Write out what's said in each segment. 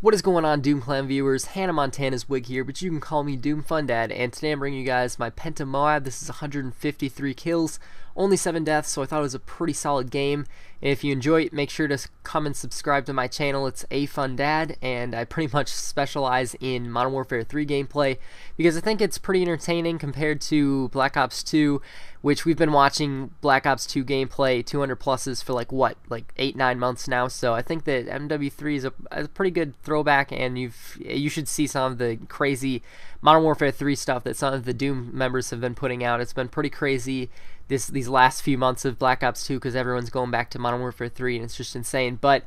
What is going on, Doom Clan viewers? Hannah Montana's Wig here, but you can call me Doom Fundad, and today I'm bringing you guys my PENTA MOAB. This is 153 kills, only 7 deaths, so I thought it was a pretty solid game. And if you enjoy it, make sure to come and subscribe to my channel. It's Fundad, and I pretty much specialize in Modern Warfare 3 gameplay, because I think it's pretty entertaining compared to Black Ops 2, which we've been watching Black Ops 2 gameplay 200 pluses for like 8-9 months now. So I think that MW3 is a pretty good throwback, and you should see some of the crazy Modern Warfare 3 stuff that some of the Doom members have been putting out. It's been pretty crazy these last few months of Black Ops 2, because everyone's going back to Modern Warfare 3 and it's just insane. But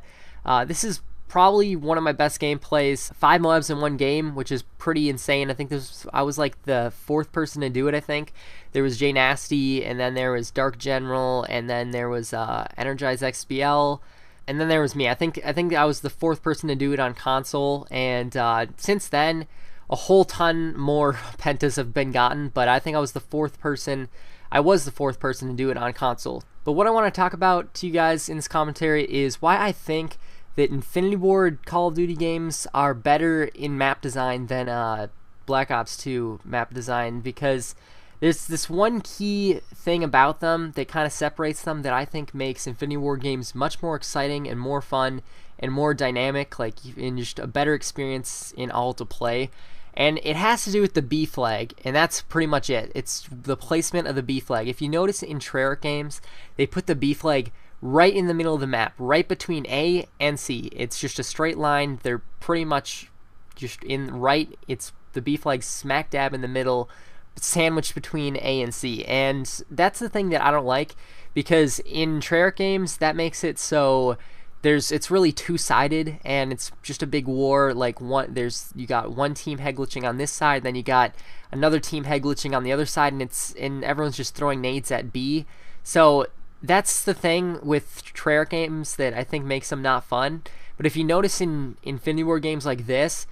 this is probably one of my best gameplays. 5 MOABs in one game, which is pretty insane. I think I was like the 4th person to do it. I think there was J Nasty, and then there was Dark General, and then there was Energize XBL, and then there was me. I think I was the 4th person to do it on console, and since then a whole ton more pentas have been gotten, but I think I was the 4th person. I was the 4th person to do it on console. But what I want to talk about to you guys in this commentary is why I think that Infinity Ward Call of Duty games are better in map design than Black Ops 2 map design, because there's this one key thing about them that kind of separates them that I think makes Infinity Ward games much more exciting and more fun and more dynamic, like in just a better experience in all to play. And it has to do with the B flag, and that's pretty much it. It's the placement of the B flag. If you notice in Treyarch games, they put the B flag right in the middle of the map, right between A and C. It's just a straight line. They're pretty much just it's the B flag smack dab in the middle, sandwiched between A and C. And that's the thing that I don't like, because in Treyarch games that makes it so it's really two-sided, and it's just a big war. Like you got one team head glitching on this side, then you got another team head glitching on the other side, and everyone's just throwing nades at B. So that's the thing with Treyarch games that I think makes them not fun. But if you notice in Infinity Ward games like this,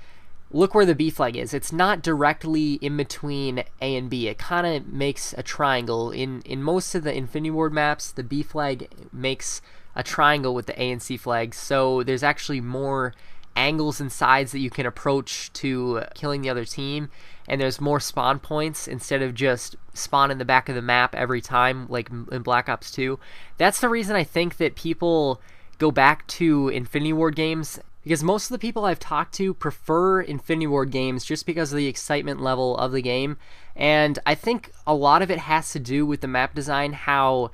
look where the B flag is. It's not directly in between A and B. It kind of makes a triangle. In most of the Infinity Ward maps, the B flag makes a triangle with the A and C flags, so there's actually more angles and sides that you can approach to killing the other team, and there's more spawn points instead of just spawn in the back of the map every time like in Black Ops 2. That's the reason I think that people go back to Infinity Ward games, because most of the people I've talked to prefer Infinity Ward games just because of the excitement level of the game. And I think a lot of it has to do with the map design, how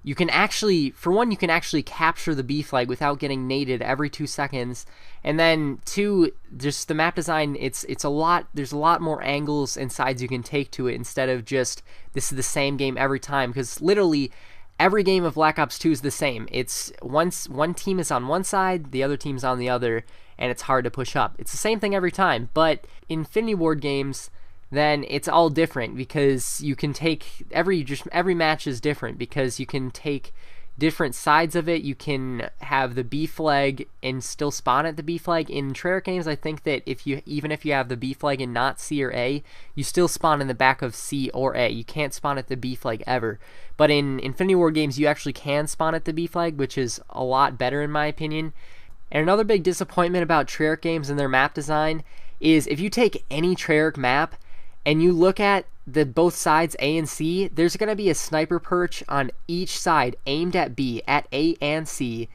you can actually, for one, you can actually capture the B flag without getting naded every 2 seconds, and then 2, just the map design, there's a lot more angles and sides you can take to it, instead of just this is the same game every time, because literally every game of Black Ops 2 is the same. It's one team is on one side, the other team's on the other, and it's hard to push up. It's the same thing every time. But Infinity Ward games, then it's all different, because you can take every match is different, because you can take different sides of it. You can have the B flag and still spawn at the B flag. In Treyarch games, I think that even if you have the B flag and not C or A, you still spawn in the back of C or A. You can't spawn at the B flag ever. But in Infinity Ward games, you actually can spawn at the B flag, which is a lot better in my opinion. And another big disappointment about Treyarch games and their map design is, if you take any Treyarch map and you look at both sides, A and C, there's going to be a sniper perch on each side aimed at B, at A and C,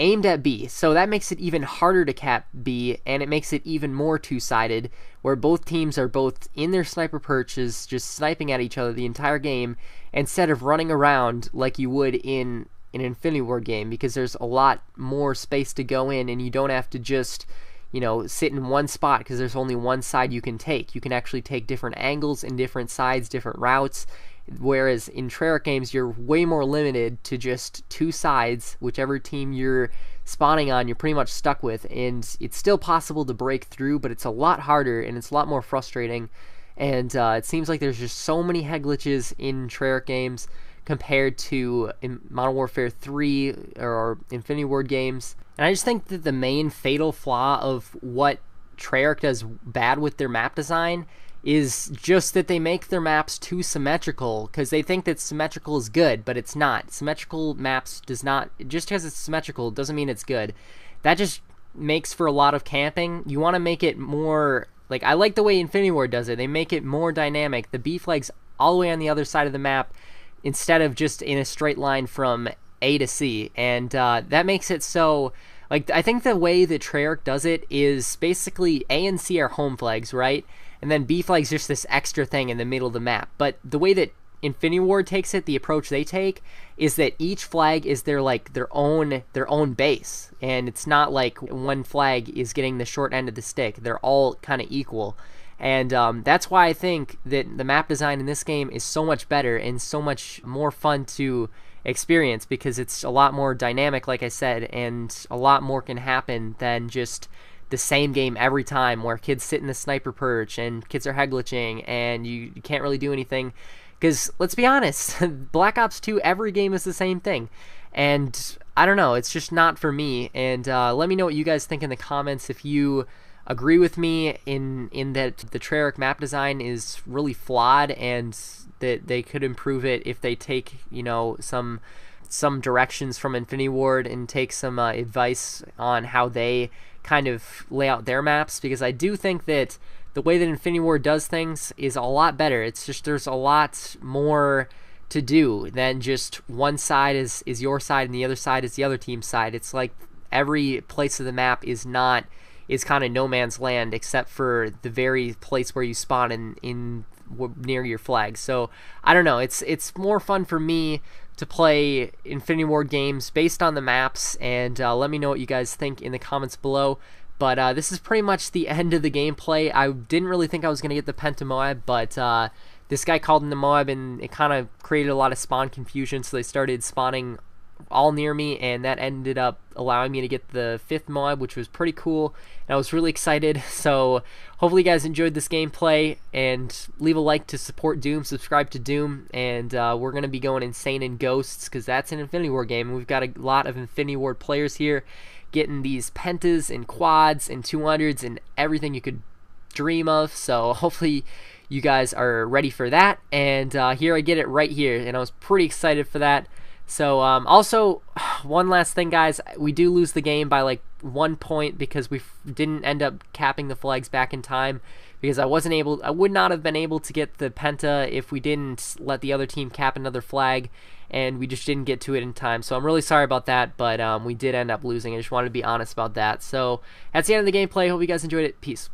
aimed at B. So that makes it even harder to cap B, and it makes it even more two-sided, where both teams are both in their sniper perches just sniping at each other the entire game, instead of running around like you would in an Infinity Ward game, because there's a lot more space to go in, and you don't have to just sit in one spot, because there's only one side you can take. You can actually take different angles and different sides, different routes, whereas in Treyarch games, you're way more limited to just 2 sides. Whichever team you're spawning on, you're pretty much stuck with, and it's still possible to break through, but it's a lot harder, and it's a lot more frustrating. And it seems like there's just so many head glitches in Treyarch games compared to in Modern Warfare 3 or Infinity Ward games. And I just think that the main fatal flaw of what Treyarch does bad with their map design is just that they make their maps too symmetrical, because they think that symmetrical is good, but it's not. Symmetrical maps just because it's symmetrical doesn't mean it's good. That just makes for a lot of camping. You want to make it more, like, I like the way Infinity Ward does it. They make it more dynamic. The B flag's all the way on the other side of the map instead of just in a straight line from A to C, and that makes it so, like, I think the way that Treyarch does it is basically A and C are home flags, right? And then B flag's just this extra thing in the middle of the map. But the way that Infinity Ward takes it, the approach they take, is that each flag is their own base, and it's not like one flag is getting the short end of the stick. They're all kind of equal, and that's why I think that the map design in this game is so much better and so much more fun to experience, because it's a lot more dynamic, like I said, and a lot more can happen than just the same game every time, where kids sit in the sniper perch and kids are head glitching and you can't really do anything. Because, let's be honest, Black Ops 2, every game is the same thing. And, I don't know, it's just not for me. And let me know what you guys think in the comments, if you agree with me in that the Treyarch map design is really flawed, and that they could improve it if they take, you know, some directions from Infinity Ward and take some advice on how they kind of lay out their maps. Because I do think that the way that Infinity Ward does things is a lot better. It's just, there's a lot more to do than just one side is your side and the other side is the other team's side. It's like every place of the map is kind of no man's land, except for the very place where you spawn in near your flag. So I don't know, it's more fun for me to play Infinity Ward games based on the maps, and let me know what you guys think in the comments below. But this is pretty much the end of the gameplay. I didn't really think I was going to get the PENTA MOAB, but this guy called in the MOAB, and it kind of created a lot of spawn confusion, so they started spawning all near me, and that ended up allowing me to get the 5th MOAB, which was pretty cool, and I was really excited. So hopefully you guys enjoyed this gameplay, and leave a like to support DooM, subscribe to DooM, and we're going to be going insane in Ghosts, because that's an Infinity Ward game, and we've got a lot of Infinity Ward players here getting these pentas and quads and 200s and everything you could dream of. So hopefully you guys are ready for that, and here I get it right here, and I was pretty excited for that. So also, one last thing, guys, we do lose the game by like 1 point because we didn't end up capping the flags back in time, because I would not have been able to get the penta if we didn't let the other team cap another flag, and we just didn't get to it in time. So I'm really sorry about that, but we did end up losing. I just wanted to be honest about that. So that's the end of the gameplay. Hope you guys enjoyed it. Peace.